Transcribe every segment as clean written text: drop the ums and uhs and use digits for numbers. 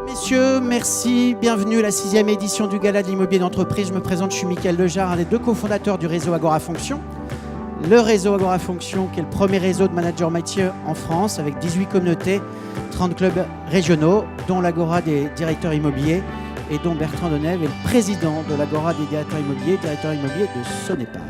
Messieurs, merci. Bienvenue à la 6e édition du Gala de l'immobilier d'entreprise. Je me présente, je suis Mickaël Lejar, un des deux cofondateurs du réseau Agora Fonction. Le réseau Agora Fonction, qui est le premier réseau de managers métiers en France, avec 18 communautés, 30 clubs régionaux, dont l'Agora des directeurs immobiliers, et dont Bertrand Denève est le président de l'Agora des directeur immobilier de Sonepar.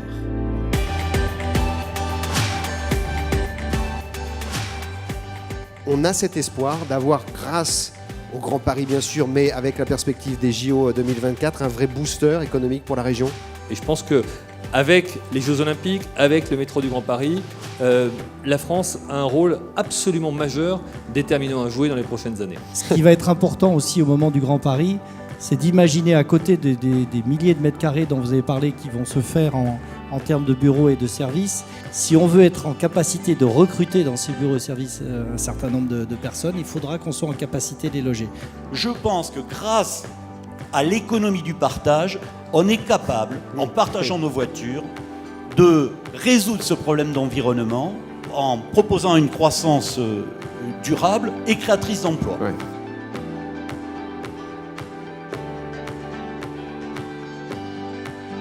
On a cet espoir d'avoir, grâce au Grand Paris bien sûr, mais avec la perspective des JO 2024, un vrai booster économique pour la région. Et je pense qu'avec les Jeux Olympiques, avec le métro du Grand Paris, la France a un rôle absolument majeur, déterminant à jouer dans les prochaines années. Ce qui va être important aussi au moment du Grand Paris, c'est d'imaginer à côté des milliers de mètres carrés dont vous avez parlé qui vont se faire en termes de bureaux et de services, si on veut être en capacité de recruter dans ces bureaux et services un certain nombre de personnes, il faudra qu'on soit en capacité de les loger. Je pense que grâce à l'économie du partage, on est capable, en partageant nos voitures, de résoudre ce problème d'environnement en proposant une croissance durable et créatrice d'emplois. Ouais.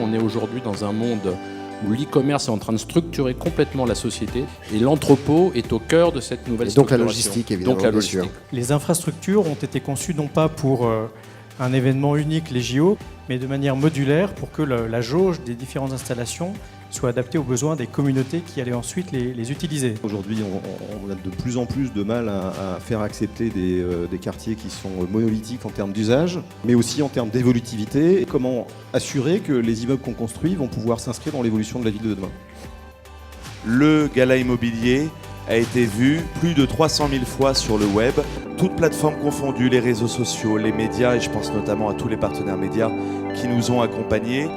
On est aujourd'hui dans un monde où l'e-commerce est en train de structurer complètement la société et l'entrepôt est au cœur de cette nouvelle structuration. Donc la logistique, évidemment. Donc la bien logistique. sûr. Les infrastructures ont été conçues non pas pour un événement unique, les JO, mais de manière modulaire pour que la jauge des différentes installations soit adaptée aux besoins des communautés qui allaient ensuite les utiliser. Aujourd'hui, on a de plus en plus de mal à faire accepter des quartiers qui sont monolithiques en termes d'usage, mais aussi en termes d'évolutivité. Et comment assurer que les immeubles qu'on construit vont pouvoir s'inscrire dans l'évolution de la ville de demain. Le gala immobilier a été vu plus de 300 000 fois sur le web, toutes plateformes confondues, les réseaux sociaux, les médias, et je pense notamment à tous les partenaires médias qui nous ont accompagnés.